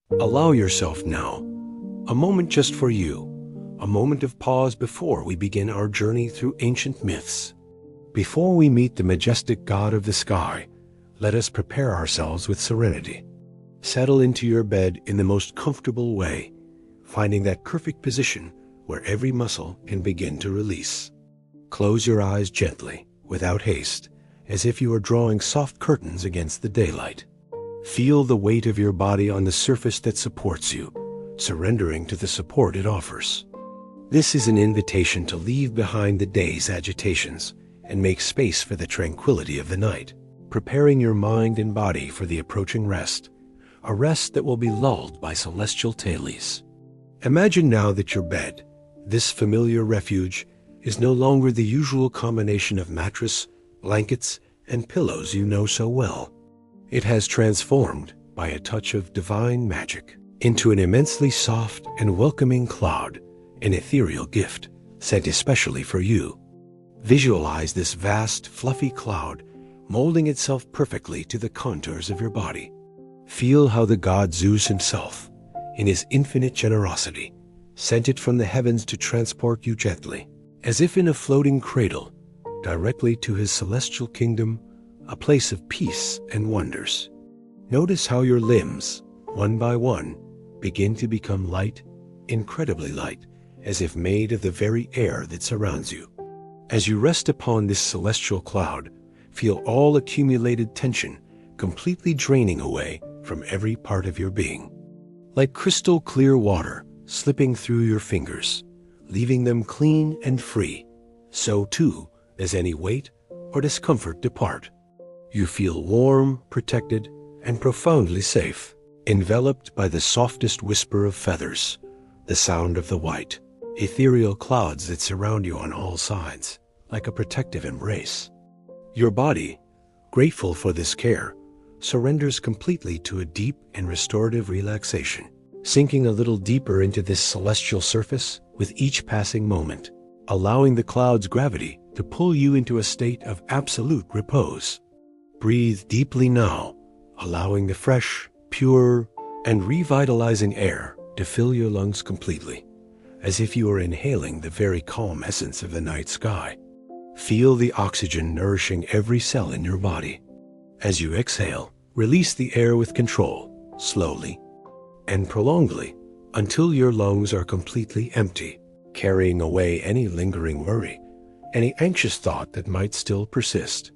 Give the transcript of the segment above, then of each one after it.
Allow yourself now, a moment just for you, a moment of pause before we begin our journey through ancient myths. Before we meet the majestic God of the sky, let us prepare ourselves with serenity. Settle into your bed in the most comfortable way, finding that perfect position where every muscle can begin to release. Close your eyes gently, without haste, as if you are drawing soft curtains against the daylight. Feel the weight of your body on the surface that supports you, surrendering to the support it offers. This is an invitation to leave behind the day's agitations and make space for the tranquility of the night, preparing your mind and body for the approaching rest, a rest that will be lulled by celestial tales. Imagine now that your bed, this familiar refuge, is no longer the usual combination of mattress, blankets, and pillows you know so well. It has transformed, by a touch of divine magic, into an immensely soft and welcoming cloud, an ethereal gift sent especially for you. Visualize this vast, fluffy cloud molding itself perfectly to the contours of your body. Feel how the god Zeus himself, in his infinite generosity, sent it from the heavens to transport you gently, as if in a floating cradle, directly to his celestial kingdom, a place of peace and wonders. Notice how your limbs, one by one, begin to become light, incredibly light, as if made of the very air that surrounds you. As you rest upon this celestial cloud, feel all accumulated tension completely draining away from every part of your being. Like crystal clear water slipping through your fingers, leaving them clean and free, so too does any weight or discomfort depart. You feel warm, protected, and profoundly safe, enveloped by the softest whisper of feathers, the sound of the white, ethereal clouds that surround you on all sides, like a protective embrace. Your body, grateful for this care, surrenders completely to a deep and restorative relaxation, sinking a little deeper into this celestial surface with each passing moment, allowing the cloud's gravity to pull you into a state of absolute repose. Breathe deeply now, allowing the fresh, pure, and revitalizing air to fill your lungs completely, as if you are inhaling the very calm essence of the night sky. Feel the oxygen nourishing every cell in your body. As you exhale, release the air with control, slowly and prolongedly, until your lungs are completely empty, carrying away any lingering worry, any anxious thought that might still persist.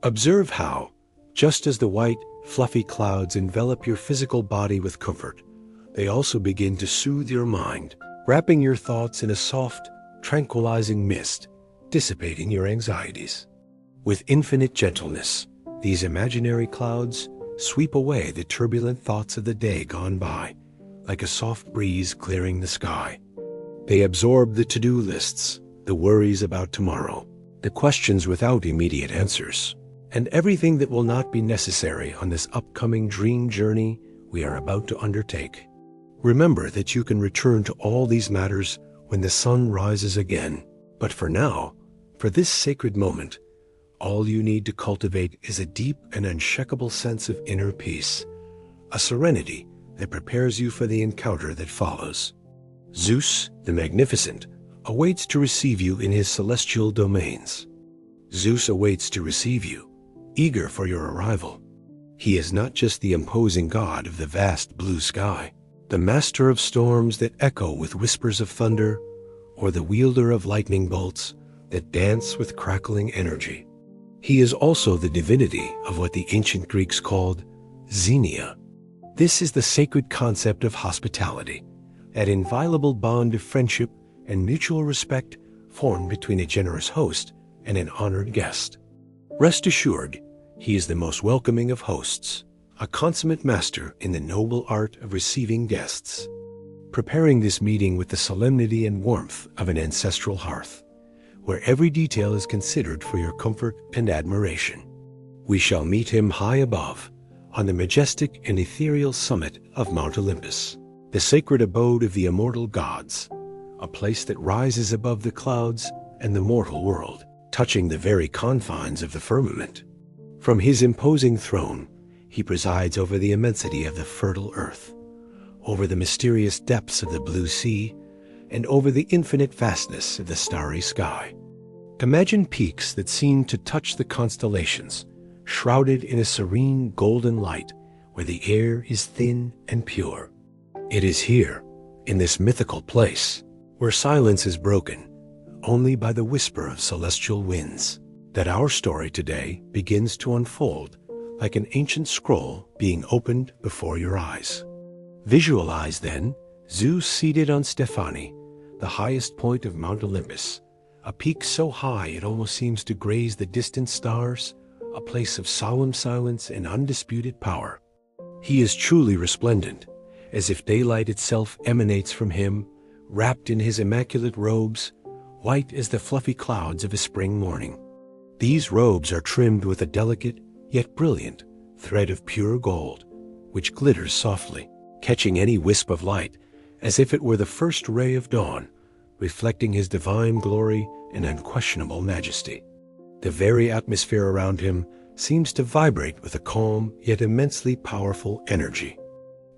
Observe how, just as the white, fluffy clouds envelop your physical body with comfort, they also begin to soothe your mind, wrapping your thoughts in a soft, tranquilizing mist, dissipating your anxieties. With infinite gentleness, these imaginary clouds sweep away the turbulent thoughts of the day gone by, like a soft breeze clearing the sky. They absorb the to-do lists, the worries about tomorrow, the questions without immediate answers, and everything that will not be necessary on this upcoming dream journey we are about to undertake. Remember that you can return to all these matters when the sun rises again. But for now, for this sacred moment, all you need to cultivate is a deep and unshakable sense of inner peace, a serenity that prepares you for the encounter that follows. Zeus, the Magnificent, awaits to receive you in his celestial domains. Zeus awaits to receive you, eager for your arrival. He is not just the imposing god of the vast blue sky, the master of storms that echo with whispers of thunder, or the wielder of lightning bolts that dance with crackling energy. He is also the divinity of what the ancient Greeks called xenia. This is the sacred concept of hospitality, that inviolable bond of friendship and mutual respect formed between a generous host and an honored guest. Rest assured, he is the most welcoming of hosts, a consummate master in the noble art of receiving guests, preparing this meeting with the solemnity and warmth of an ancestral hearth, where every detail is considered for your comfort and admiration. We shall meet him high above, on the majestic and ethereal summit of Mount Olympus, the sacred abode of the immortal gods, a place that rises above the clouds and the mortal world, touching the very confines of the firmament. From his imposing throne, he presides over the immensity of the fertile earth, over the mysterious depths of the blue sea, and over the infinite vastness of the starry sky. Imagine peaks that seem to touch the constellations, shrouded in a serene golden light where the air is thin and pure. It is here, in this mythical place, where silence is broken only by the whisper of celestial winds, that our story today begins to unfold like an ancient scroll being opened before your eyes. Visualize, then, Zeus seated on Stephani, the highest point of Mount Olympus, a peak so high it almost seems to graze the distant stars, a place of solemn silence and undisputed power. He is truly resplendent, as if daylight itself emanates from him, wrapped in his immaculate robes, white as the fluffy clouds of a spring morning. These robes are trimmed with a delicate, yet brilliant, thread of pure gold, which glitters softly, catching any wisp of light, as if it were the first ray of dawn, reflecting his divine glory and unquestionable majesty. The very atmosphere around him seems to vibrate with a calm, yet immensely powerful energy.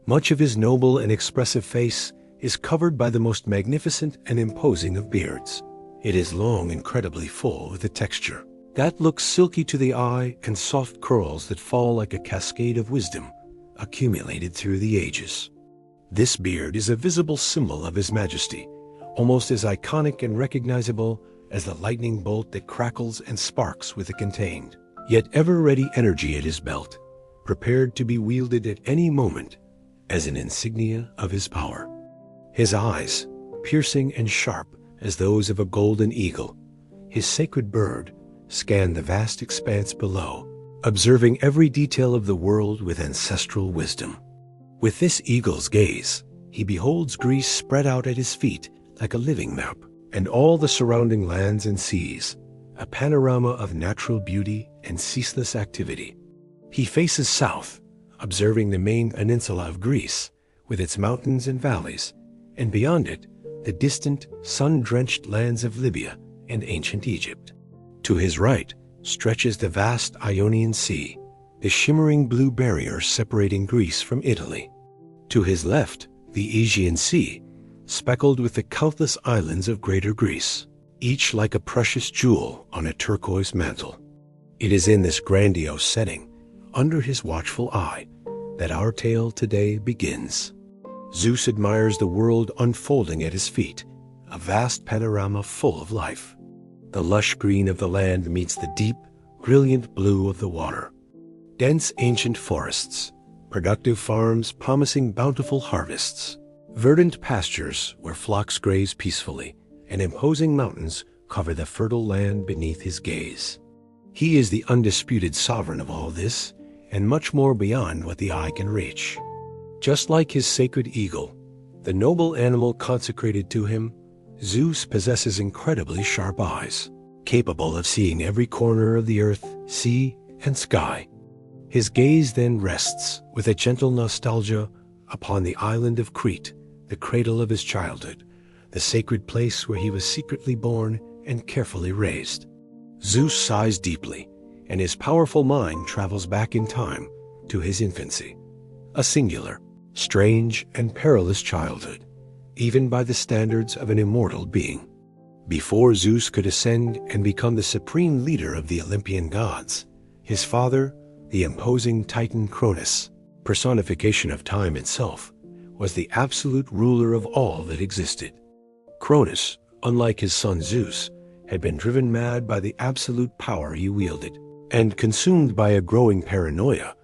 Much of his noble and expressive face is covered by the most magnificent and imposing of beards. It is long, incredibly full with a texture that looks silky to the eye, and soft curls that fall like a cascade of wisdom accumulated through the ages. This beard is a visible symbol of his majesty, almost as iconic and recognizable as the lightning bolt that crackles and sparks with it contained, yet ever-ready energy at his belt, prepared to be wielded at any moment as an insignia of his power. His eyes, piercing and sharp as those of a golden eagle, his sacred bird, scan the vast expanse below, observing every detail of the world with ancestral wisdom. With this eagle's gaze, he beholds Greece spread out at his feet like a living map, and all the surrounding lands and seas, a panorama of natural beauty and ceaseless activity. He faces south, observing the main peninsula of Greece, with its mountains and valleys, and beyond it, the distant, sun-drenched lands of Libya and ancient Egypt. To his right stretches the vast Ionian Sea, the shimmering blue barrier separating Greece from Italy. To his left, the Aegean Sea, speckled with the countless islands of Greater Greece, each like a precious jewel on a turquoise mantle. It is in this grandiose setting, under his watchful eye, that our tale today begins. Zeus admires the world unfolding at his feet, a vast panorama full of life. The lush green of the land meets the deep, brilliant blue of the water. Dense ancient forests, productive farms promising bountiful harvests, verdant pastures where flocks graze peacefully, and imposing mountains cover the fertile land beneath his gaze. He is the undisputed sovereign of all this, and much more beyond what the eye can reach. Just like his sacred eagle, the noble animal consecrated to him, Zeus possesses incredibly sharp eyes, capable of seeing every corner of the earth, sea, and sky. His gaze then rests with a gentle nostalgia upon the island of Crete, the cradle of his childhood, the sacred place where he was secretly born and carefully raised. Zeus sighs deeply, and his powerful mind travels back in time to his infancy, a singular, strange, and perilous childhood, even by the standards of an immortal being. Before Zeus could ascend and become the supreme leader of the Olympian gods, his father, the imposing Titan Cronus, personification of time itself, was the absolute ruler of all that existed. Cronus, unlike his son Zeus, had been driven mad by the absolute power he wielded, and consumed by a growing paranoia,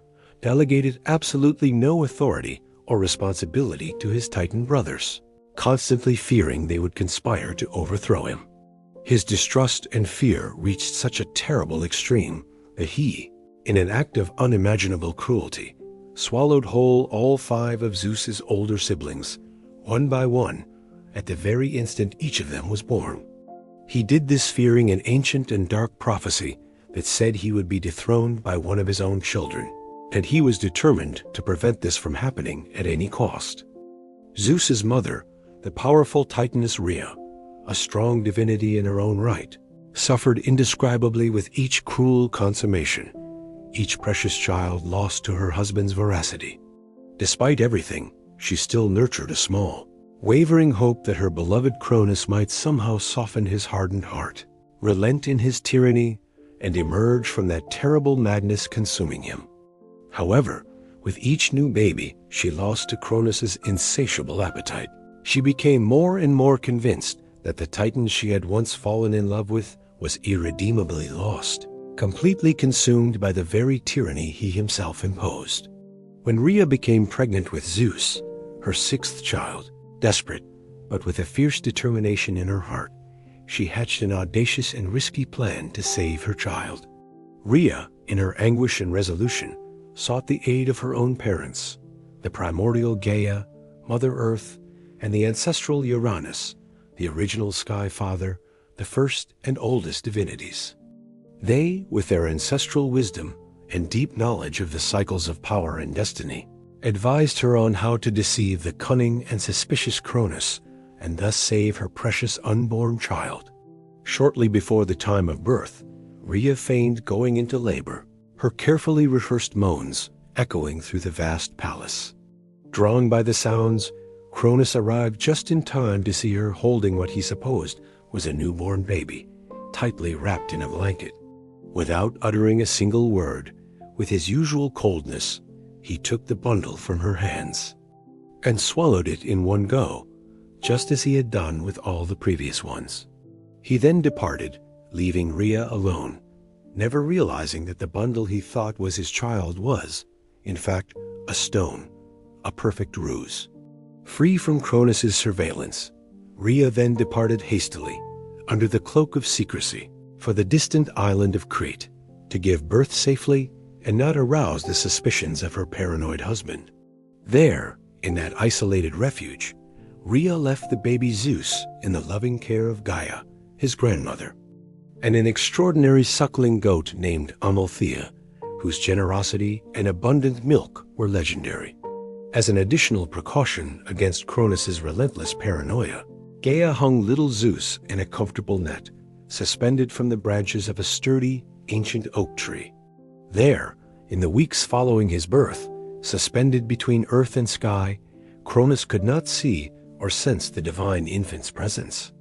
delegated absolutely no authority or responsibility to his Titan brothers, constantly fearing they would conspire to overthrow him. His distrust and fear reached such a terrible extreme that he, in an act of unimaginable cruelty, swallowed whole all 5 of Zeus's older siblings, one by one, at the very instant each of them was born. He did this fearing an ancient and dark prophecy that said he would be dethroned by one of his own children, and he was determined to prevent this from happening at any cost. Zeus's mother, the powerful Titaness Rhea, a strong divinity in her own right, suffered indescribably with each cruel consummation, each precious child lost to her husband's voracity. Despite everything, she still nurtured a small, wavering hope that her beloved Cronus might somehow soften his hardened heart, relent in his tyranny, and emerge from that terrible madness consuming him. However, with each new baby, she lost to Cronus's insatiable appetite. She became more and more convinced that the Titan she had once fallen in love with was irredeemably lost, completely consumed by the very tyranny he himself imposed. When Rhea became pregnant with Zeus, her sixth child, desperate, but with a fierce determination in her heart, she hatched an audacious and risky plan to save her child. Rhea, in her anguish and resolution, sought the aid of her own parents, the primordial Gaia, Mother Earth, and the ancestral Uranus, the original Sky Father, the first and oldest divinities. They, with their ancestral wisdom and deep knowledge of the cycles of power and destiny, advised her on how to deceive the cunning and suspicious Cronus and thus save her precious unborn child. Shortly before the time of birth, Rhea feigned going into labor, her carefully rehearsed moans echoing through the vast palace. Drawn by the sounds, Cronus arrived just in time to see her holding what he supposed was a newborn baby, tightly wrapped in a blanket. Without uttering a single word, with his usual coldness, he took the bundle from her hands and swallowed it in one go, just as he had done with all the previous ones. He then departed, leaving Rhea alone, never realizing that the bundle he thought was his child was, in fact, a stone, a perfect ruse. Free from Cronus's surveillance, Rhea then departed hastily, under the cloak of secrecy, for the distant island of Crete, to give birth safely and not arouse the suspicions of her paranoid husband. There, in that isolated refuge, Rhea left the baby Zeus in the loving care of Gaia, his grandmother, and an extraordinary suckling goat named Amalthea, whose generosity and abundant milk were legendary. As an additional precaution against Cronus's relentless paranoia, Gaia hung little Zeus in a comfortable net, suspended from the branches of a sturdy, ancient oak tree. There, in the weeks following his birth, suspended between earth and sky, Cronus could not see or sense the divine infant's presence.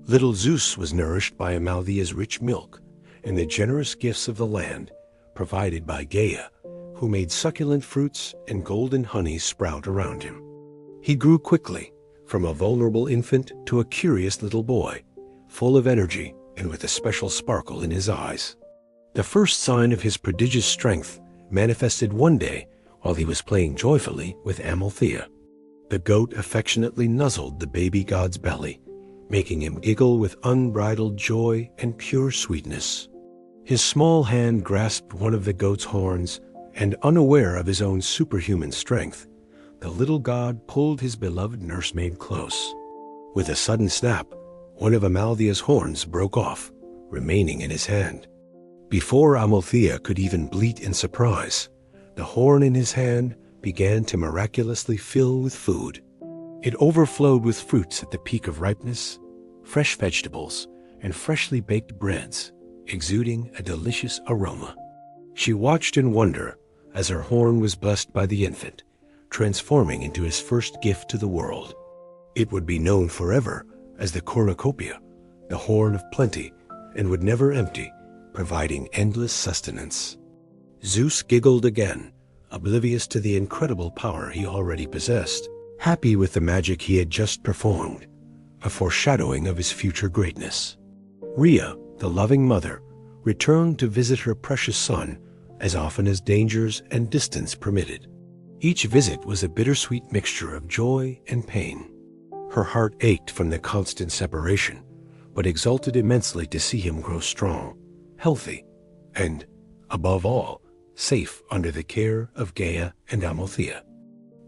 Little Zeus was nourished by Amalthea's rich milk and the generous gifts of the land, provided by Gaia, who made succulent fruits and golden honey sprout around him. He grew quickly, from a vulnerable infant to a curious little boy, full of energy and with a special sparkle in his eyes. The first sign of his prodigious strength manifested one day while he was playing joyfully with Amalthea. The goat affectionately nuzzled the baby god's belly, making him giggle with unbridled joy and pure sweetness. His small hand grasped one of the goat's horns, and unaware of his own superhuman strength, the little god pulled his beloved nursemaid close. With a sudden snap, one of Amalthea's horns broke off, remaining in his hand. Before Amalthea could even bleat in surprise, the horn in his hand began to miraculously fill with food. It overflowed with fruits at the peak of ripeness, fresh vegetables, and freshly baked breads, exuding a delicious aroma. She watched in wonder as her horn was blessed by the infant, transforming into his first gift to the world. It would be known forever as the cornucopia, the horn of plenty, and would never empty, providing endless sustenance. Zeus giggled again, oblivious to the incredible power he already possessed, happy with the magic he had just performed, a foreshadowing of his future greatness. Rhea, the loving mother, returned to visit her precious son as often as dangers and distance permitted. Each visit was a bittersweet mixture of joy and pain. Her heart ached from the constant separation, but exulted immensely to see him grow strong, healthy, and, above all, safe under the care of Gaia and Amalthea.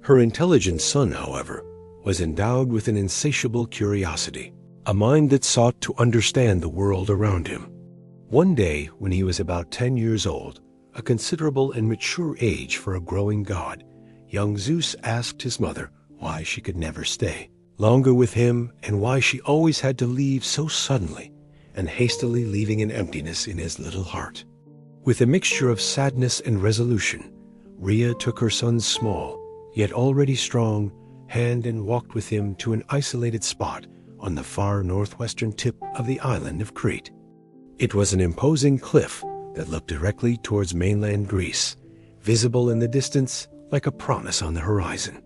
Her intelligent son, however, was endowed with an insatiable curiosity, a mind that sought to understand the world around him. One day, when he was about 10 years old, a considerable and mature age for a growing god, young Zeus asked his mother why she could never stay longer with him and why she always had to leave so suddenly and hastily, leaving an emptiness in his little heart. With a mixture of sadness and resolution, Rhea took her son's small, yet already strong, hand and walked with him to an isolated spot on the far northwestern tip of the island of Crete. It was an imposing cliff that looked directly towards mainland Greece, visible in the distance like a promise on the horizon.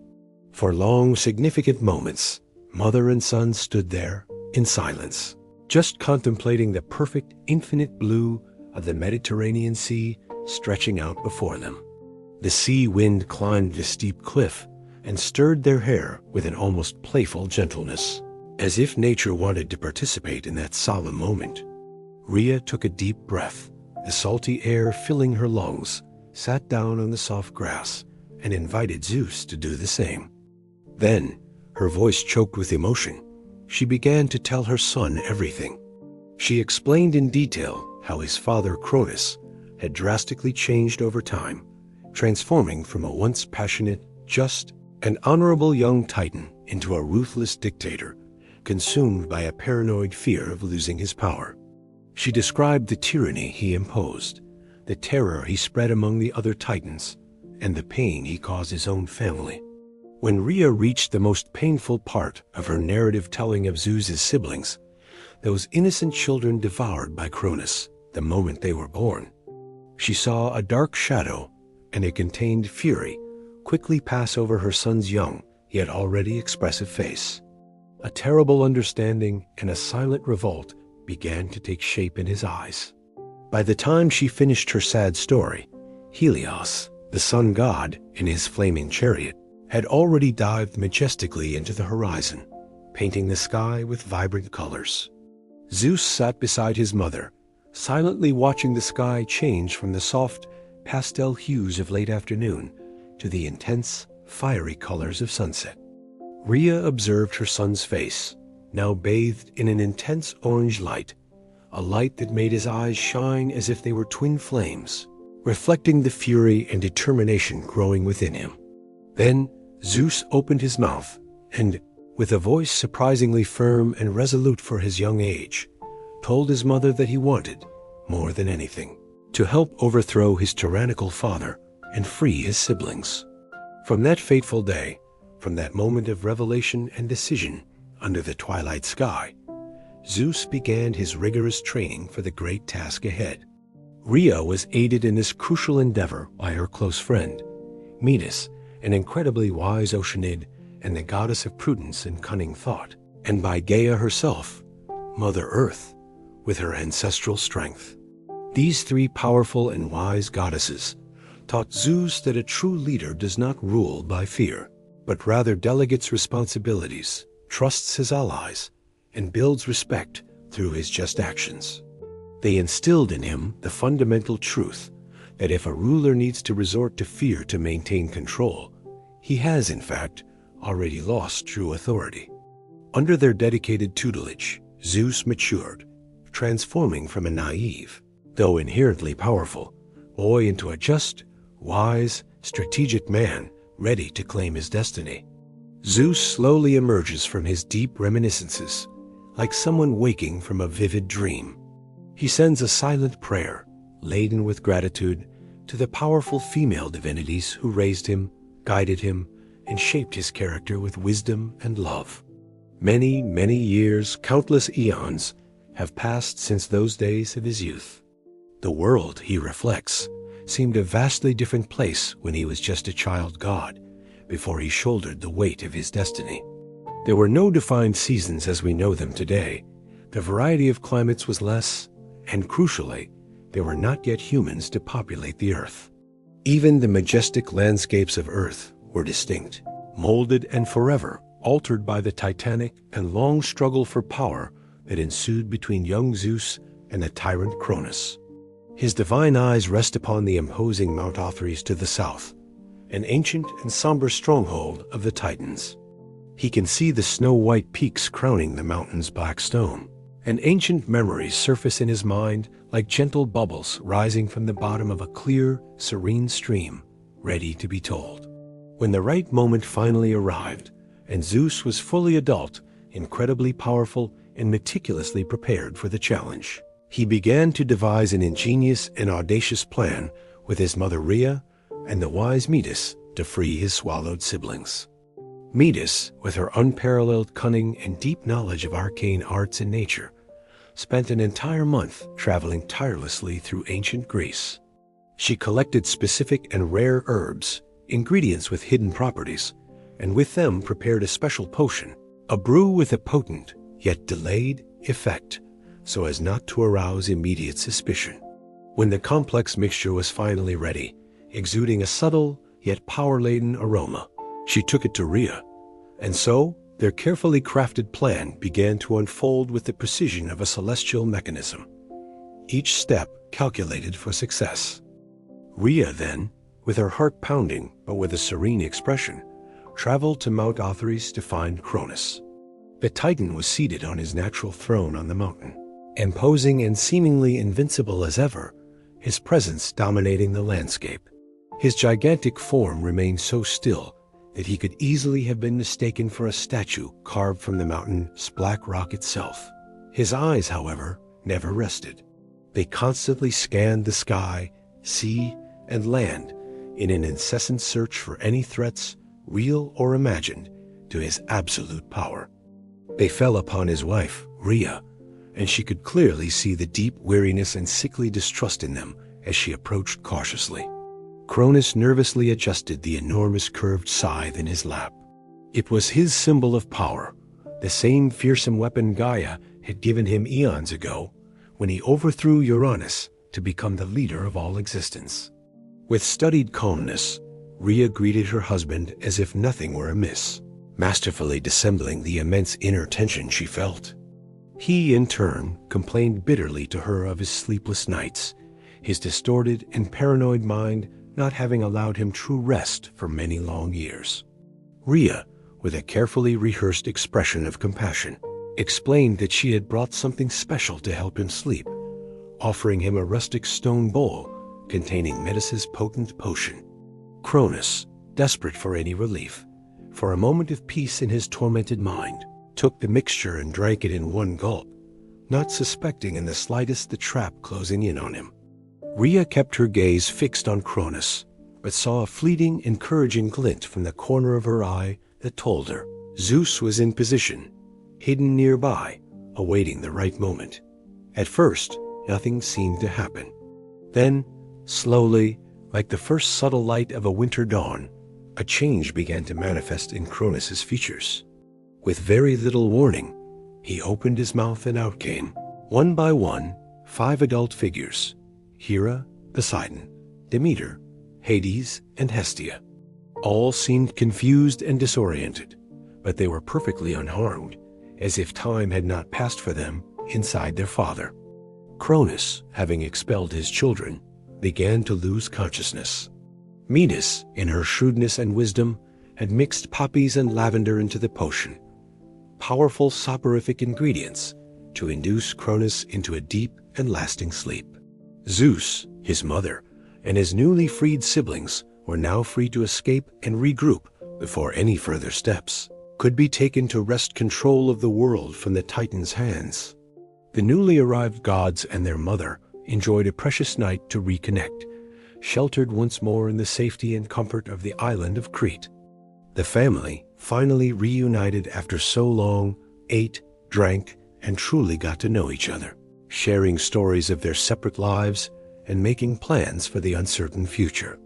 For long, significant moments, mother and son stood there in silence, just contemplating the perfect, infinite blue of the Mediterranean Sea stretching out before them. The sea wind climbed the steep cliff and stirred their hair with an almost playful gentleness, as if nature wanted to participate in that solemn moment. Rhea took a deep breath, the salty air filling her lungs, sat down on the soft grass, and invited Zeus to do the same. Then, her voice choked with emotion, she began to tell her son everything. She explained in detail how his father Cronus had drastically changed over time, transforming from a once passionate, just, and honorable young titan into a ruthless dictator, consumed by a paranoid fear of losing his power. She described the tyranny he imposed, the terror he spread among the other titans, and the pain he caused his own family. When Rhea reached the most painful part of her narrative telling of Zeus's siblings, those innocent children devoured by Cronus the moment they were born, she saw a dark shadow and a contained fury quickly pass over her son's young, yet already expressive face. A terrible understanding and a silent revolt began to take shape in his eyes. By the time she finished her sad story, Helios, the sun god in his flaming chariot, had already dived majestically into the horizon, painting the sky with vibrant colors. Zeus sat beside his mother, silently watching the sky change from the soft, pastel hues of late afternoon to the intense, fiery colors of sunset. Rhea observed her son's face, now bathed in an intense orange light, a light that made his eyes shine as if they were twin flames, reflecting the fury and determination growing within him. Then Zeus opened his mouth and, with a voice surprisingly firm and resolute for his young age, told his mother that he wanted, more than anything, to help overthrow his tyrannical father and free his siblings. From that fateful day, from that moment of revelation and decision under the twilight sky, Zeus began his rigorous training for the great task ahead. Rhea was aided in this crucial endeavor by her close friend, Metis, an incredibly wise Oceanid and the goddess of prudence and cunning thought, and by Gaia herself, Mother Earth, with her ancestral strength. These three powerful and wise goddesses taught Zeus that a true leader does not rule by fear, but rather delegates responsibilities, trusts his allies, and builds respect through his just actions. They instilled in him the fundamental truth that if a ruler needs to resort to fear to maintain control, he has, in fact, already lost true authority. Under their dedicated tutelage, Zeus matured, transforming from a naive, though inherently powerful, boy into a just, wise, strategic man ready to claim his destiny. Zeus slowly emerges from his deep reminiscences, like someone waking from a vivid dream. He sends a silent prayer, laden with gratitude, to the powerful female divinities who raised him, guided him, and shaped his character with wisdom and love. Many, many years, countless eons, have passed since those days of his youth. The world, he reflects, seemed a vastly different place when he was just a child god, before he shouldered the weight of his destiny. There were no defined seasons as we know them today. The variety of climates was less, and crucially, there were not yet humans to populate the earth. Even the majestic landscapes of earth were distinct, molded and forever altered by the titanic and long struggle for power that ensued between young Zeus and the tyrant Cronus. His divine eyes rest upon the imposing Mount Othrys to the south, an ancient and somber stronghold of the Titans. He can see the snow-white peaks crowning the mountain's black stone, and ancient memories surface in his mind like gentle bubbles rising from the bottom of a clear, serene stream, ready to be told. When the right moment finally arrived, and Zeus was fully adult, incredibly powerful, and meticulously prepared for the challenge, he began to devise an ingenious and audacious plan with his mother Rhea and the wise Metis to free his swallowed siblings. Metis, with her unparalleled cunning and deep knowledge of arcane arts and nature, spent an entire month traveling tirelessly through ancient Greece. She collected specific and rare herbs, ingredients with hidden properties, and with them prepared a special potion, a brew with a potent, yet delayed, effect, so as not to arouse immediate suspicion. When the complex mixture was finally ready, exuding a subtle, yet power-laden aroma, she took it to Rhea, and so their carefully crafted plan began to unfold with the precision of a celestial mechanism, each step calculated for success. Rhea then, with her heart pounding but with a serene expression, traveled to Mount Othrys to find Cronus. The Titan was seated on his natural throne on the mountain, imposing and seemingly invincible as ever, his presence dominating the landscape. His gigantic form remained so still that he could easily have been mistaken for a statue carved from the mountain's black rock itself. His eyes, however, never rested. They constantly scanned the sky, sea, and land in an incessant search for any threats, real or imagined, to his absolute power. They fell upon his wife, Rhea, and she could clearly see the deep weariness and sickly distrust in them as she approached cautiously. Cronus nervously adjusted the enormous curved scythe in his lap. It was his symbol of power, the same fearsome weapon Gaia had given him eons ago when he overthrew Uranus to become the leader of all existence. With studied calmness, Rhea greeted her husband as if nothing were amiss, masterfully dissembling the immense inner tension she felt. He, in turn, complained bitterly to her of his sleepless nights, his distorted and paranoid mind not having allowed him true rest for many long years. Rhea, with a carefully rehearsed expression of compassion, explained that she had brought something special to help him sleep, offering him a rustic stone bowl containing Metis's potent potion. Cronus, desperate for any relief, for a moment of peace in his tormented mind, took the mixture and drank it in one gulp, not suspecting in the slightest the trap closing in on him. Rhea kept her gaze fixed on Cronus, but saw a fleeting, encouraging glint from the corner of her eye that told her Zeus was in position, hidden nearby, awaiting the right moment. At first, nothing seemed to happen. Then, slowly, like the first subtle light of a winter dawn, a change began to manifest in Cronus's features. With very little warning, he opened his mouth and out came, one by one, 5 adult figures: Hera, Poseidon, Demeter, Hades, and Hestia. All seemed confused and disoriented, but they were perfectly unharmed, as if time had not passed for them inside their father. Cronus, having expelled his children, began to lose consciousness. Metis, in her shrewdness and wisdom, had mixed poppies and lavender into the potion, powerful soporific ingredients to induce Cronus into a deep and lasting sleep. Zeus, his mother, and his newly freed siblings were now free to escape and regroup before any further steps could be taken to wrest control of the world from the Titan's hands. The newly arrived gods and their mother enjoyed a precious night to reconnect, sheltered once more in the safety and comfort of the island of Crete. The family, finally reunited after so long, ate, drank, and truly got to know each other, sharing stories of their separate lives and making plans for the uncertain future.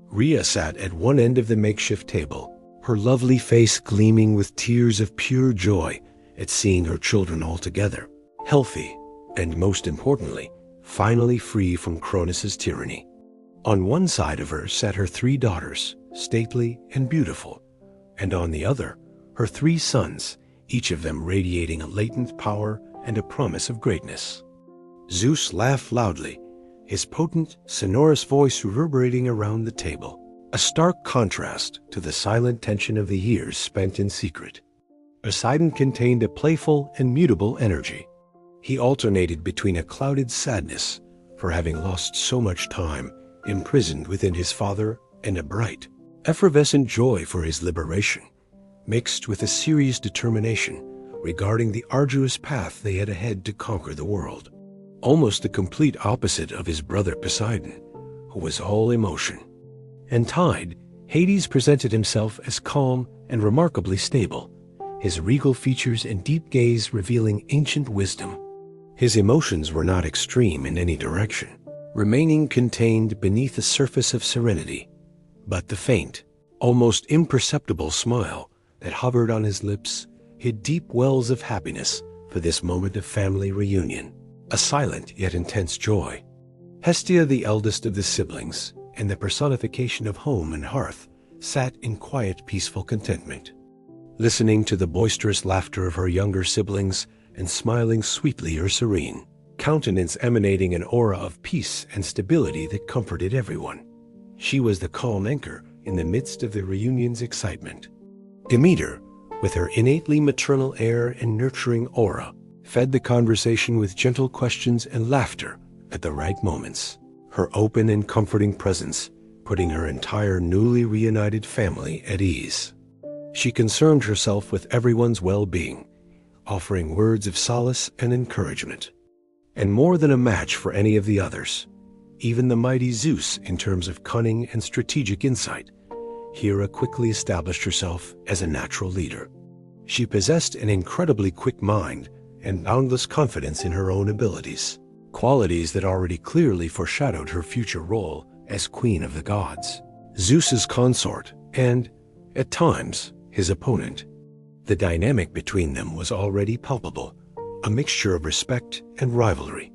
Rhea sat at one end of the makeshift table, her lovely face gleaming with tears of pure joy at seeing her children all together, healthy, and most importantly, finally free from Cronus's tyranny. On one side of her sat her 3 daughters, stately and beautiful, and on the other, her 3 sons, each of them radiating a latent power and a promise of greatness. Zeus laughed loudly, his potent, sonorous voice reverberating around the table, a stark contrast to the silent tension of the years spent in secret. Poseidon contained a playful and mutable energy. He alternated between a clouded sadness for having lost so much time imprisoned within his father and a bright, effervescent joy for his liberation, mixed with a serious determination regarding the arduous path they had ahead to conquer the world. Almost the complete opposite of his brother Poseidon, who was all emotion. And tied, Hades presented himself as calm and remarkably stable, his regal features and deep gaze revealing ancient wisdom. His emotions were not extreme in any direction, remaining contained beneath a surface of serenity, but the faint, almost imperceptible smile that hovered on his lips hid deep wells of happiness for this moment of family reunion, a silent yet intense joy. Hestia, the eldest of the siblings, and the personification of home and hearth, sat in quiet, peaceful contentment, listening to the boisterous laughter of her younger siblings and smiling sweetly her serene countenance, emanating an aura of peace and stability that comforted everyone. She was the calm anchor in the midst of the reunion's excitement. Demeter, with her innately maternal air and nurturing aura, fed the conversation with gentle questions and laughter at the right moments, her open and comforting presence putting her entire newly reunited family at ease. She concerned herself with everyone's well-being, offering words of solace and encouragement. And more than a match for any of the others, even the mighty Zeus in terms of cunning and strategic insight, Hera quickly established herself as a natural leader. She possessed an incredibly quick mind and boundless confidence in her own abilities, qualities that already clearly foreshadowed her future role as Queen of the Gods, Zeus's consort, and, at times, his opponent. The dynamic between them was already palpable, a mixture of respect and rivalry.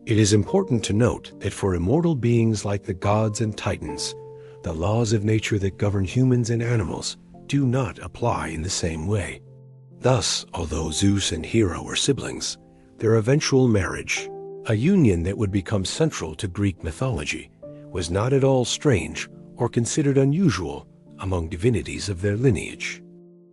It is important to note that for immortal beings like the gods and titans, the laws of nature that govern humans and animals do not apply in the same way. Thus, although Zeus and Hera were siblings, their eventual marriage, a union that would become central to Greek mythology, was not at all strange or considered unusual among divinities of their lineage.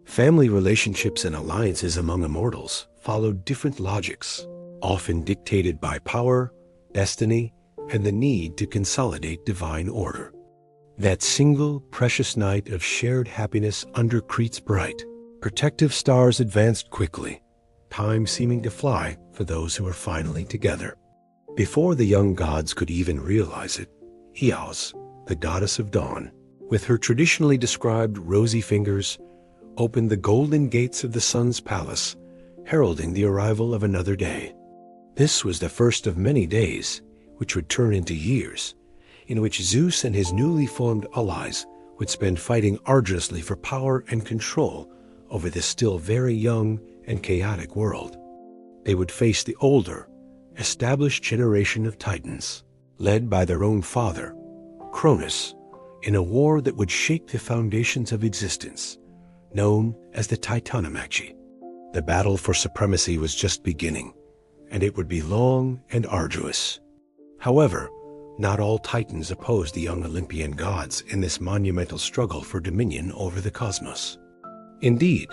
Family relationships and alliances among immortals followed different logics, often dictated by power, destiny, and the need to consolidate divine order. That single, precious night of shared happiness under Crete's bright, protective stars advanced quickly, time seeming to fly for those who were finally together. Before the young gods could even realize it, Eos, the goddess of dawn, with her traditionally described rosy fingers, opened the golden gates of the sun's palace, heralding the arrival of another day. This was the first of many days, which would turn into years, in which Zeus and his newly formed allies would spend fighting arduously for power and control over this still very young and chaotic world. They would face the older, established generation of Titans, led by their own father, Cronus, in a war that would shake the foundations of existence, known as the Titanomachy. The battle for supremacy was just beginning, and it would be long and arduous. However, not all Titans opposed the young Olympian gods in this monumental struggle for dominion over the cosmos. Indeed,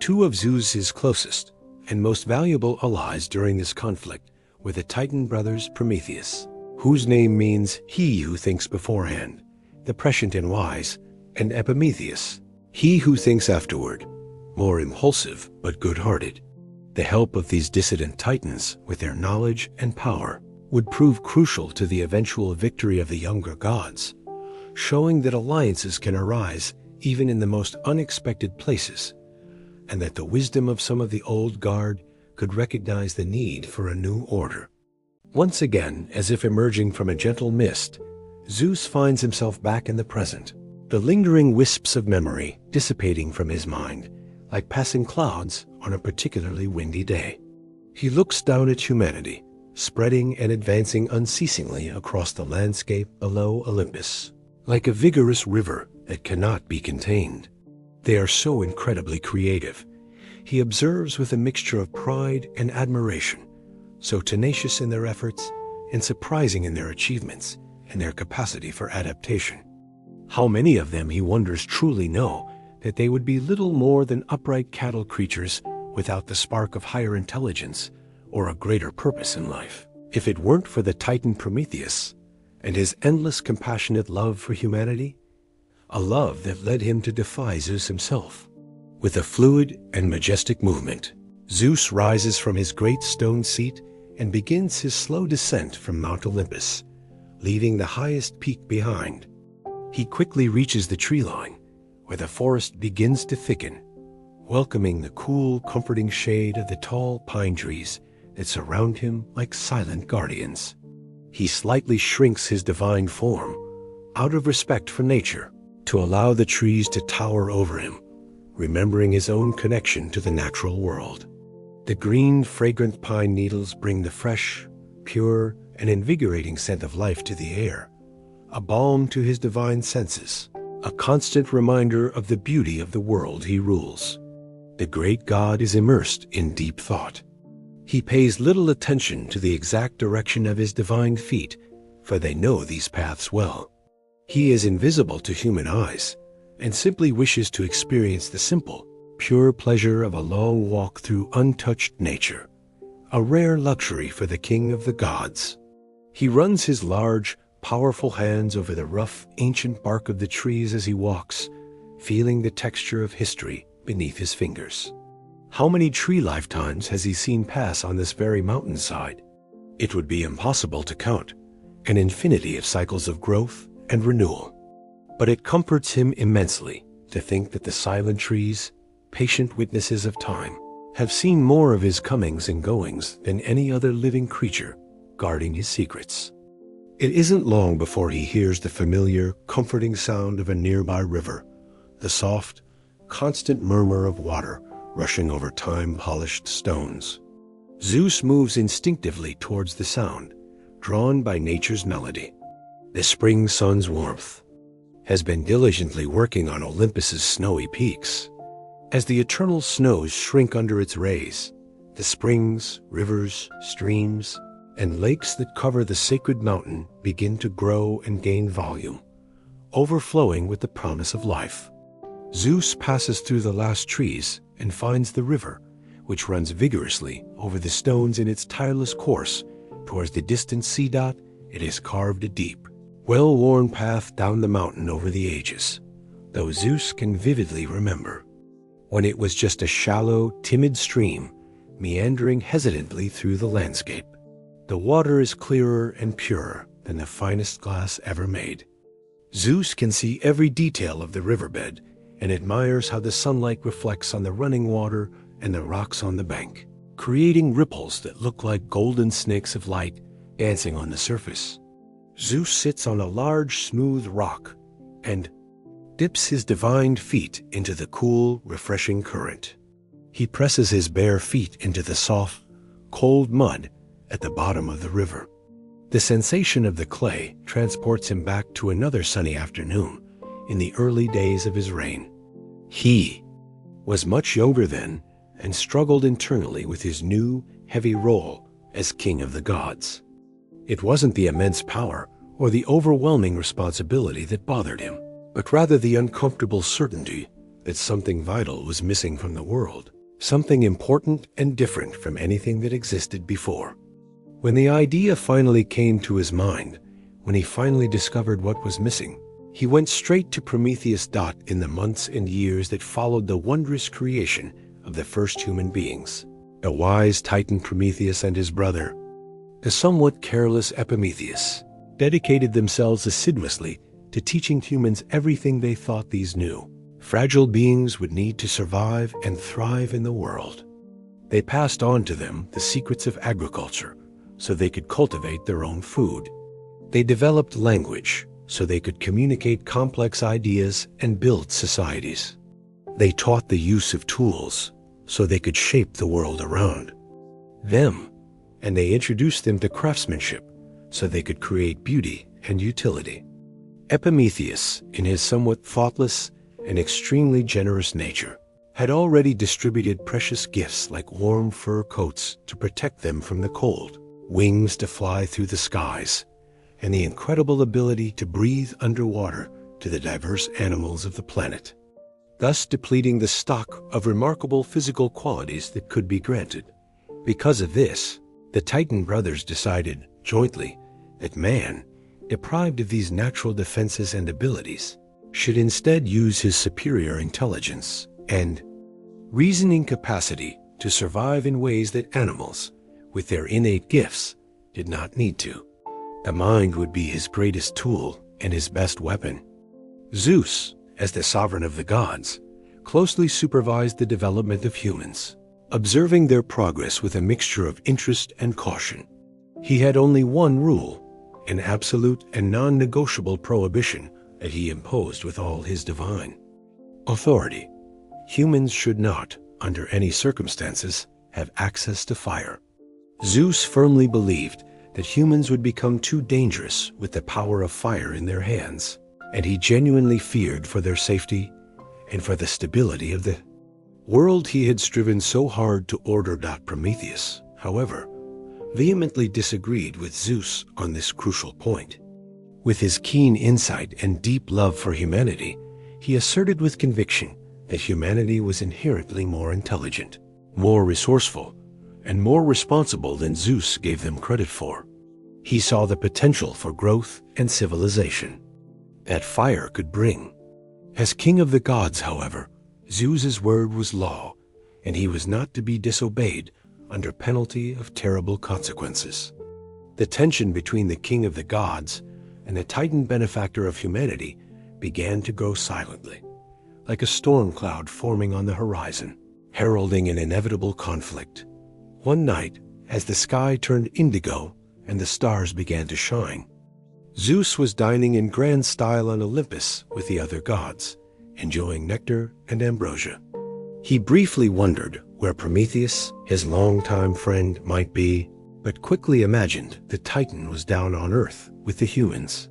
two of Zeus's closest and most valuable allies during this conflict were the Titan brothers Prometheus, whose name means he who thinks beforehand, the prescient and wise, and Epimetheus, he who thinks afterward, more impulsive but good-hearted. The help of these dissident Titans with their knowledge and power would prove crucial to the eventual victory of the younger gods, showing that alliances can arise even in the most unexpected places, and that the wisdom of some of the old guard could recognize the need for a new order. Once again, as if emerging from a gentle mist, Zeus finds himself back in the present, the lingering wisps of memory dissipating from his mind, like passing clouds on a particularly windy day. He looks down at humanity, spreading and advancing unceasingly across the landscape below Olympus, like a vigorous river that cannot be contained. They are so incredibly creative, he observes with a mixture of pride and admiration, so tenacious in their efforts and surprising in their achievements and their capacity for adaptation. How many of them, he wonders, truly know that they would be little more than upright cattle creatures without the spark of higher intelligence or a greater purpose in life, if it weren't for the Titan Prometheus and his endless compassionate love for humanity, a love that led him to defy Zeus himself. With a fluid and majestic movement, Zeus rises from his great stone seat and begins his slow descent from Mount Olympus, leaving the highest peak behind. He quickly reaches the tree line, where the forest begins to thicken, welcoming the cool, comforting shade of the tall pine trees that surround him like silent guardians. He slightly shrinks his divine form, out of respect for nature, to allow the trees to tower over him, remembering his own connection to the natural world. The green, fragrant pine needles bring the fresh, pure, and invigorating scent of life to the air, a balm to his divine senses, a constant reminder of the beauty of the world he rules. The great god is immersed in deep thought. He pays little attention to the exact direction of his divine feet, for they know these paths well. He is invisible to human eyes, and simply wishes to experience the simple, pure pleasure of a long walk through untouched nature, a rare luxury for the king of the gods. He runs his large, powerful hands over the rough, ancient bark of the trees as he walks, feeling the texture of history beneath his fingers. How many tree lifetimes has he seen pass on this very mountainside? It would be impossible to count, an infinity of cycles of growth and renewal. But it comforts him immensely to think that the silent trees, patient witnesses of time, have seen more of his comings and goings than any other living creature guarding his secrets. It isn't long before he hears the familiar, comforting sound of a nearby river, the soft, constant murmur of water rushing over time-polished stones. Zeus moves instinctively towards the sound, drawn by nature's melody. The spring sun's warmth has been diligently working on Olympus's snowy peaks. As the eternal snows shrink under its rays, the springs, rivers, streams, and lakes that cover the sacred mountain begin to grow and gain volume, overflowing with the promise of life. Zeus passes through the last trees and finds the river, which runs vigorously over the stones in its tireless course towards the distant sea dot. It has carved a deep, well-worn path down the mountain over the ages, though Zeus can vividly remember when it was just a shallow, timid stream meandering hesitantly through the landscape. The water is clearer and purer than the finest glass ever made. Zeus can see every detail of the riverbed and admires how the sunlight reflects on the running water and the rocks on the bank, creating ripples that look like golden snakes of light dancing on the surface. Zeus sits on a large, smooth rock and dips his divine feet into the cool, refreshing current. He presses his bare feet into the soft, cold mud at the bottom of the river. The sensation of the clay transports him back to another sunny afternoon in the early days of his reign. He was much younger then and struggled internally with his new, heavy role as king of the gods. It wasn't the immense power or the overwhelming responsibility that bothered him, but rather the uncomfortable certainty that something vital was missing from the world, something important and different from anything that existed before. When the idea finally came to his mind, when he finally discovered what was missing, he went straight to Prometheus. In the months and years that followed the wondrous creation of the first human beings, the wise Titan Prometheus and his brother, the somewhat careless Epimetheus, dedicated themselves assiduously to teaching humans everything they thought these new, fragile beings would need to survive and thrive in the world. They passed on to them the secrets of agriculture so they could cultivate their own food. They developed language so they could communicate complex ideas and build societies. They taught the use of tools so they could shape the world around them, and they introduced them to craftsmanship so they could create beauty and utility. Epimetheus, in his somewhat thoughtless and extremely generous nature, had already distributed precious gifts like warm fur coats to protect them from the cold, wings to fly through the skies, and the incredible ability to breathe underwater to the diverse animals of the planet, thus depleting the stock of remarkable physical qualities that could be granted. Because of this, the Titan brothers decided jointly that man, deprived of these natural defenses and abilities, should instead use his superior intelligence and reasoning capacity to survive in ways that animals, with their innate gifts, did not need to. The mind would be his greatest tool and his best weapon. Zeus, as the sovereign of the gods, closely supervised the development of humans, observing their progress with a mixture of interest and caution. He had only one rule, an absolute and non-negotiable prohibition that he imposed with all his divine authority. Humans should not, under any circumstances, have access to fire. Zeus firmly believed that humans would become too dangerous with the power of fire in their hands, and he genuinely feared for their safety and for the stability of the world he had striven so hard to order. Prometheus, however, vehemently disagreed with Zeus on this crucial point. With his keen insight and deep love for humanity, he asserted with conviction that humanity was inherently more intelligent, more resourceful, and more responsible than Zeus gave them credit for. He saw the potential for growth and civilization that fire could bring. As king of the gods, however, Zeus's word was law, and he was not to be disobeyed under penalty of terrible consequences. The tension between the king of the gods and the titan benefactor of humanity began to grow silently, like a storm cloud forming on the horizon, heralding an inevitable conflict. One night, as the sky turned indigo and the stars began to shine, Zeus was dining in grand style on Olympus with the other gods, enjoying nectar and ambrosia. He briefly wondered where Prometheus, his longtime friend, might be, but quickly imagined the Titan was down on Earth with the humans.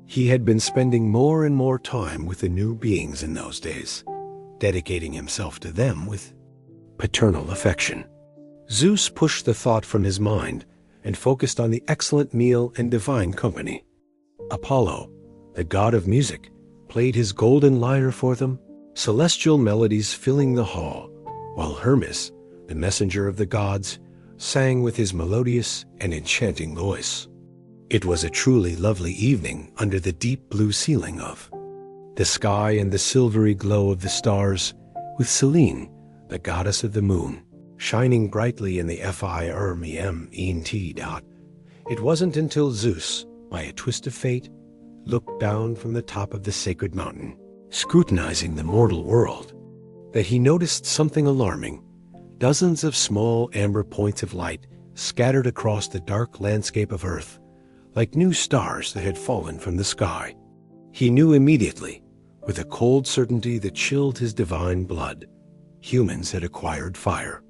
He had been spending more and more time with the new beings in those days, dedicating himself to them with paternal affection. Zeus pushed the thought from his mind and focused on the excellent meal and divine company. Apollo, the god of music, played his golden lyre for them, celestial melodies filling the hall, while Hermes, the messenger of the gods, sang with his melodious and enchanting voice. It was a truly lovely evening under the deep blue ceiling of the sky and the silvery glow of the stars, with Selene, the goddess of the moon, shining brightly in the firmament. It wasn't until Zeus, by a twist of fate, looked down from the top of the sacred mountain, scrutinizing the mortal world, that he noticed something alarming. Dozens of small amber points of light scattered across the dark landscape of Earth, like new stars that had fallen from the sky. He knew immediately, with a cold certainty that chilled his divine blood, humans had acquired fire.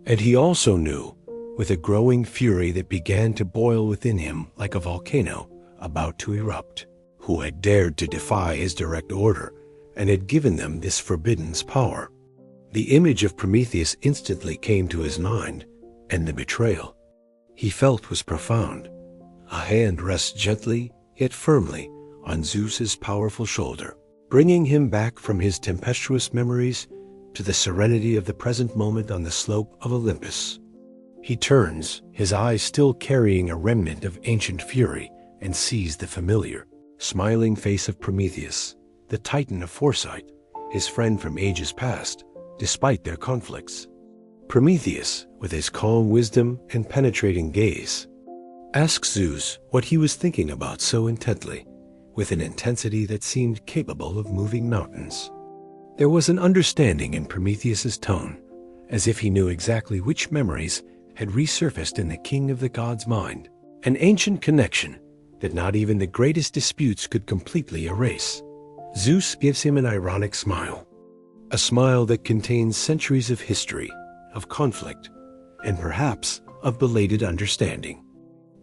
And he also knew, with a growing fury that began to boil within him like a volcano about to erupt, who had dared to defy his direct order and had given them this forbidden power. The image of Prometheus instantly came to his mind, and the betrayal he felt was profound. A hand rests gently yet firmly on Zeus's powerful shoulder, bringing him back from his tempestuous memories to the serenity of the present moment on the slope of Olympus. He turns, his eyes still carrying a remnant of ancient fury, and sees the familiar, smiling face of Prometheus, the Titan of foresight, his friend from ages past, despite their conflicts. Prometheus, with his calm wisdom and penetrating gaze, asks Zeus what he was thinking about so intently, with an intensity that seemed capable of moving mountains. There was an understanding in Prometheus's tone, as if he knew exactly which memories had resurfaced in the king of the gods' mind, an ancient connection that not even the greatest disputes could completely erase. Zeus gives him an ironic smile, a smile that contains centuries of history, of conflict, and perhaps of belated understanding.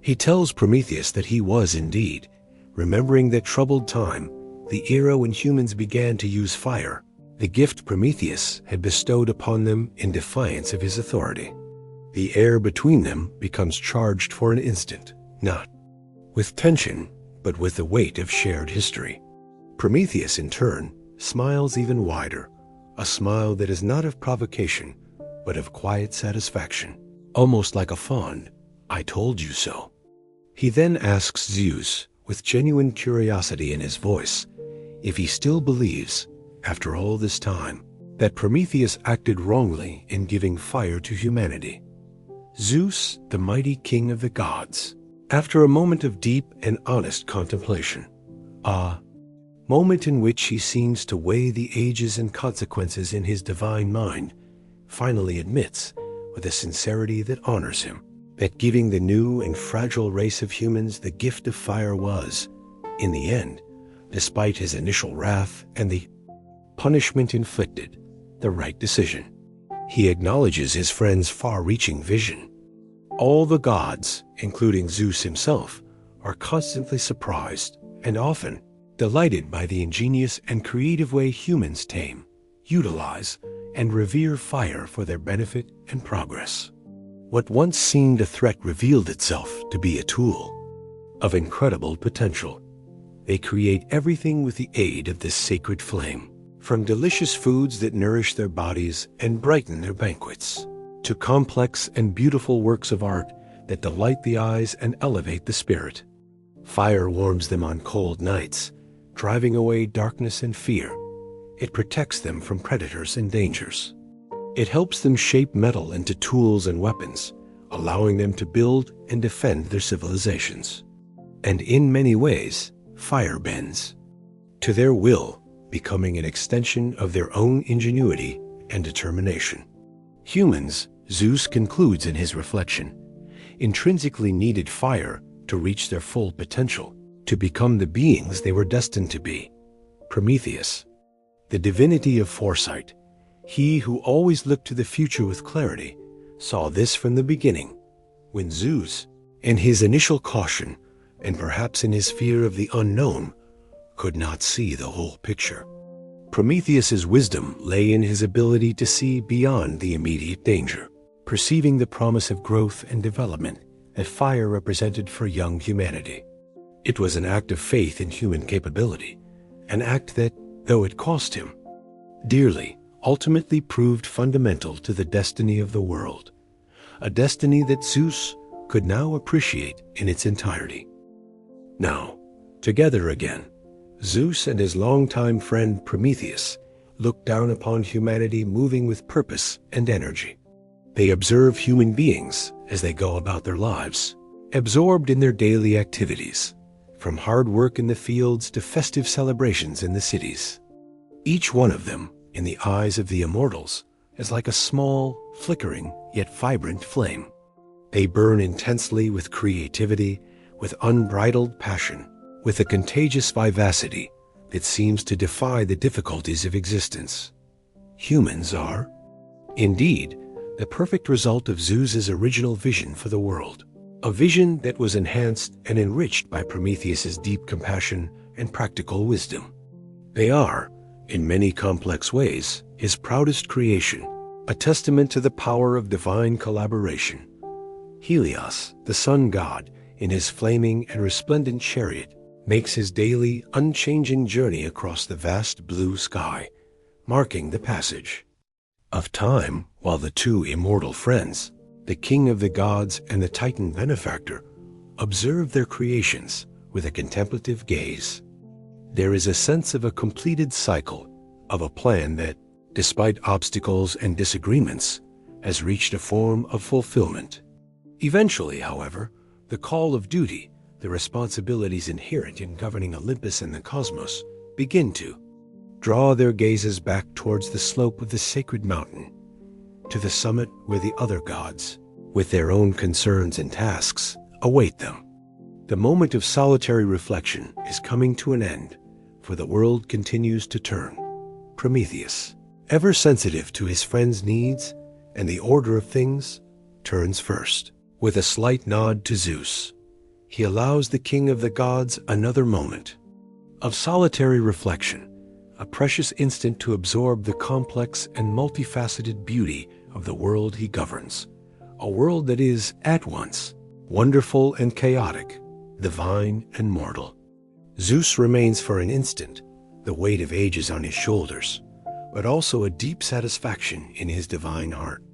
He tells Prometheus that he was indeed remembering that troubled time, the era when humans began to use fire, the gift Prometheus had bestowed upon them in defiance of his authority. The air between them becomes charged for an instant, not with tension, but with the weight of shared history. Prometheus, in turn, smiles even wider, a smile that is not of provocation, but of quiet satisfaction, almost like a fond, "I told you so." He then asks Zeus, with genuine curiosity in his voice, if he still believes, after all this time, that Prometheus acted wrongly in giving fire to humanity. Zeus, the mighty king of the gods, after a moment of deep and honest contemplation, a moment in which he seems to weigh the ages and consequences in his divine mind, finally admits, with a sincerity that honors him, that giving the new and fragile race of humans the gift of fire was, in the end, despite his initial wrath and the punishment inflicted, the right decision. He acknowledges his friend's far-reaching vision. All the gods, including Zeus himself, are constantly surprised and often delighted by the ingenious and creative way humans tame, utilize, and revere fire for their benefit and progress. What once seemed a threat revealed itself to be a tool of incredible potential. They create everything with the aid of this sacred flame, from delicious foods that nourish their bodies and brighten their banquets, to complex and beautiful works of art that delight the eyes and elevate the spirit. Fire warms them on cold nights, driving away darkness and fear. It protects them from predators and dangers. It helps them shape metal into tools and weapons, allowing them to build and defend their civilizations. And in many ways, fire bends to their will, becoming an extension of their own ingenuity and determination. Humans, Zeus concludes in his reflection, intrinsically needed fire to reach their full potential, to become the beings they were destined to be. Prometheus, the divinity of foresight, he who always looked to the future with clarity, saw this from the beginning, when Zeus, in his initial caution, and perhaps in his fear of the unknown, could not see the whole picture. Prometheus's wisdom lay in his ability to see beyond the immediate danger, perceiving the promise of growth and development that fire represented for young humanity. It was an act of faith in human capability, an act that, though it cost him dearly, ultimately proved fundamental to the destiny of the world, a destiny that Zeus could now appreciate in its entirety. Now, together again, Zeus and his longtime friend Prometheus look down upon humanity moving with purpose and energy. They observe human beings as they go about their lives, absorbed in their daily activities, from hard work in the fields to festive celebrations in the cities. Each one of them, in the eyes of the immortals, is like a small, flickering, yet vibrant flame. They burn intensely with creativity, with unbridled passion, with a contagious vivacity that seems to defy the difficulties of existence. Humans are, indeed, the perfect result of Zeus's original vision for the world, a vision that was enhanced and enriched by Prometheus's deep compassion and practical wisdom. They are, in many complex ways, his proudest creation, a testament to the power of divine collaboration. Helios, the sun god, in his flaming and resplendent chariot, makes his daily, unchanging journey across the vast blue sky, marking the passage of time, while the two immortal friends, the king of the gods and the Titan benefactor, observe their creations with a contemplative gaze. There is a sense of a completed cycle, of a plan that, despite obstacles and disagreements, has reached a form of fulfillment. Eventually, however, the call of duty, the responsibilities inherent in governing Olympus and the cosmos, begin to draw their gazes back towards the slope of the sacred mountain, to the summit where the other gods, with their own concerns and tasks, await them. The moment of solitary reflection is coming to an end, for the world continues to turn. Prometheus, ever sensitive to his friend's needs and the order of things, turns first. With a slight nod to Zeus, he allows the king of the gods another moment of solitary reflection, a precious instant to absorb the complex and multifaceted beauty of the world he governs, a world that is, at once, wonderful and chaotic, divine and mortal. Zeus remains for an instant, the weight of ages on his shoulders, but also a deep satisfaction in his divine heart.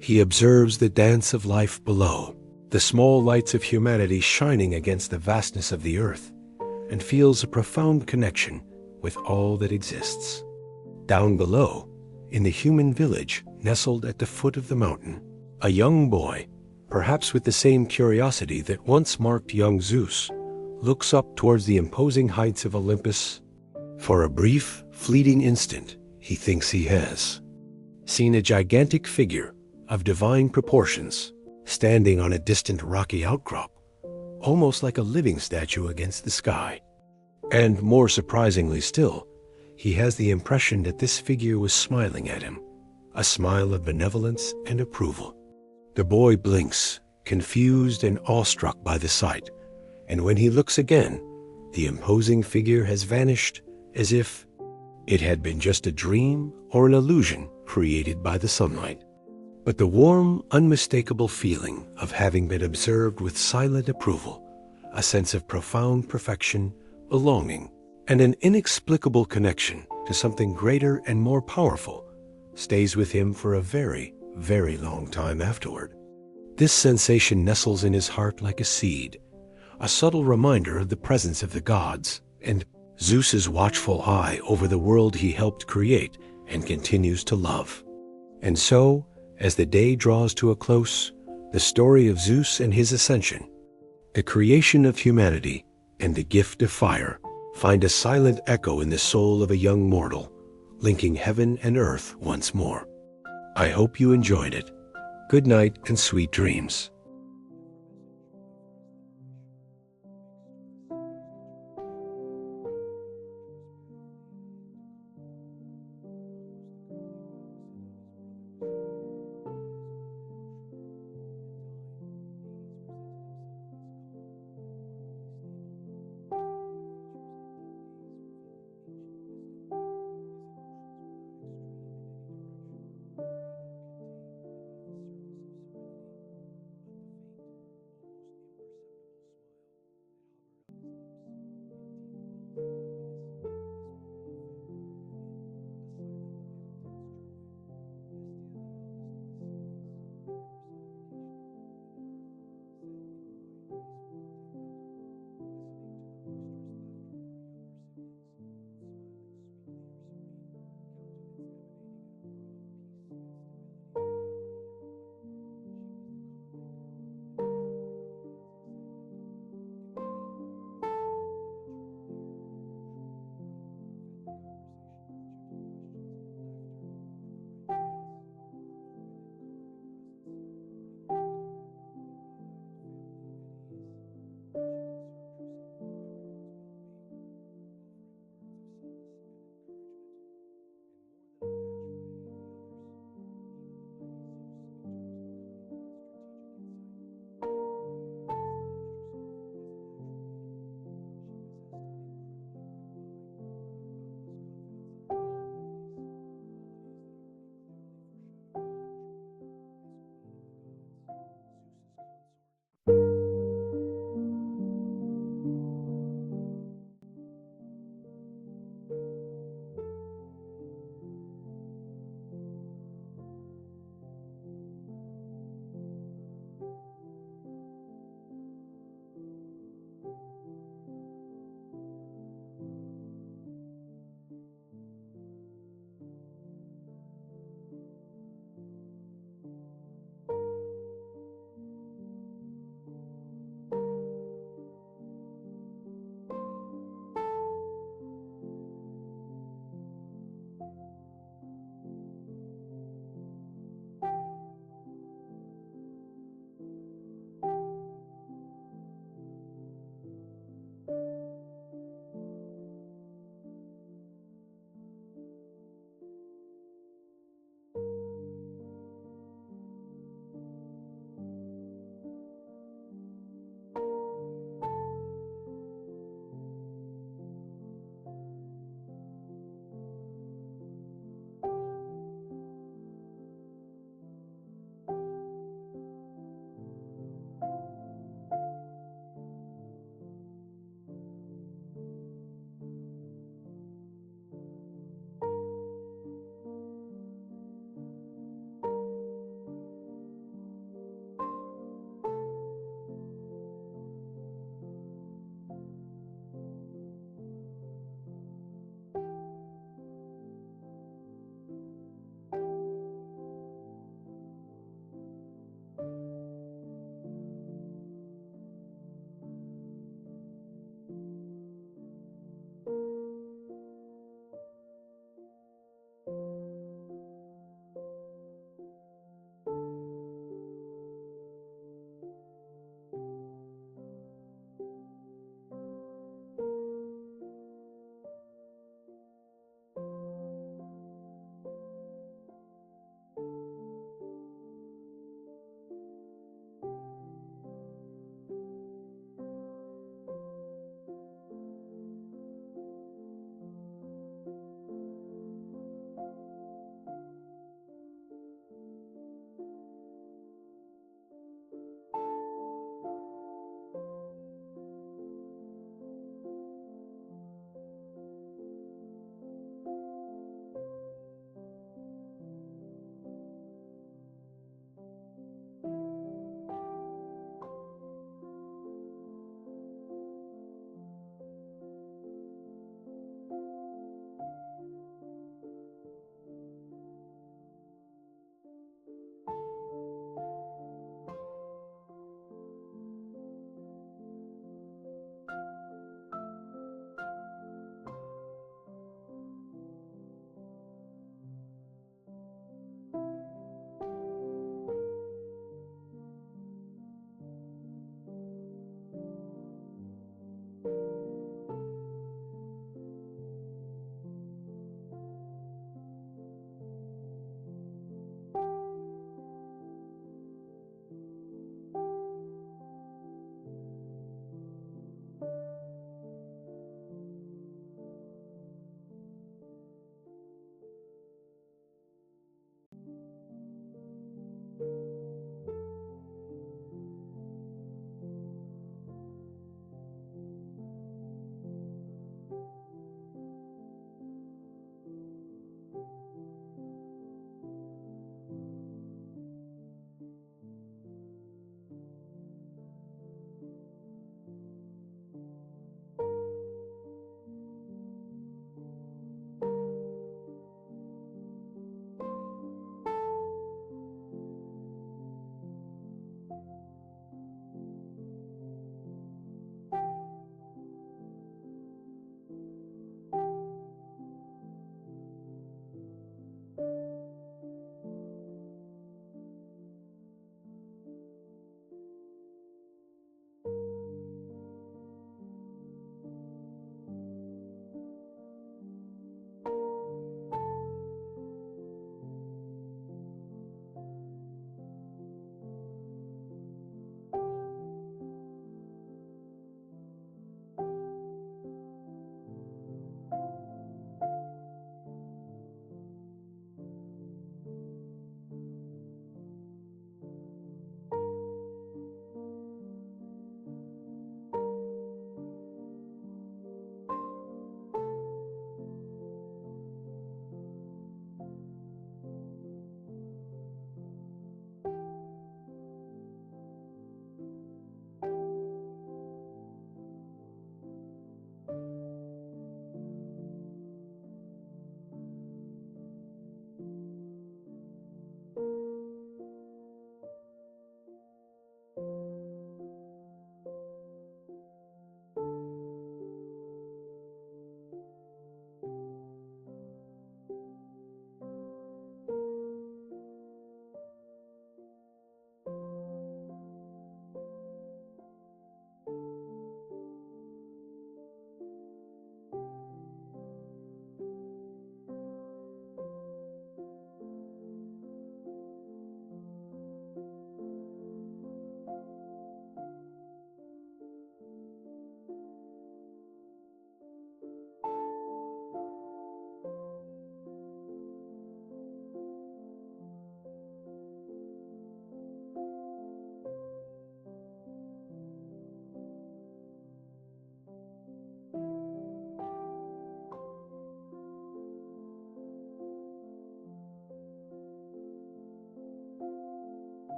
He observes the dance of life below, the small lights of humanity shining against the vastness of the earth, and feels a profound connection with all that exists. Down below, in the human village nestled at the foot of the mountain, a young boy, perhaps with the same curiosity that once marked young Zeus, looks up towards the imposing heights of Olympus, For a brief, fleeting instant, he thinks he has seen a gigantic figure of divine proportions standing on a distant rocky outcrop, almost like a living statue against the sky. And more surprisingly still, he has the impression that this figure was smiling at him, a smile of benevolence and approval. The boy blinks, confused and awestruck by the sight, and when he looks again, the imposing figure has vanished as if it had been just a dream or an illusion created by the sunlight. But the warm, unmistakable feeling of having been observed with silent approval, a sense of profound perfection, belonging, and an inexplicable connection to something greater and more powerful stays with him for a very, very long time afterward. This sensation nestles in his heart like a seed, a subtle reminder of the presence of the gods and Zeus's watchful eye over the world he helped create and continues to love. And so, as the day draws to a close, the story of Zeus and his ascension, the creation of humanity, and the gift of fire find a silent echo in the soul of a young mortal, linking heaven and earth once more. I hope you enjoyed it. Good night and sweet dreams.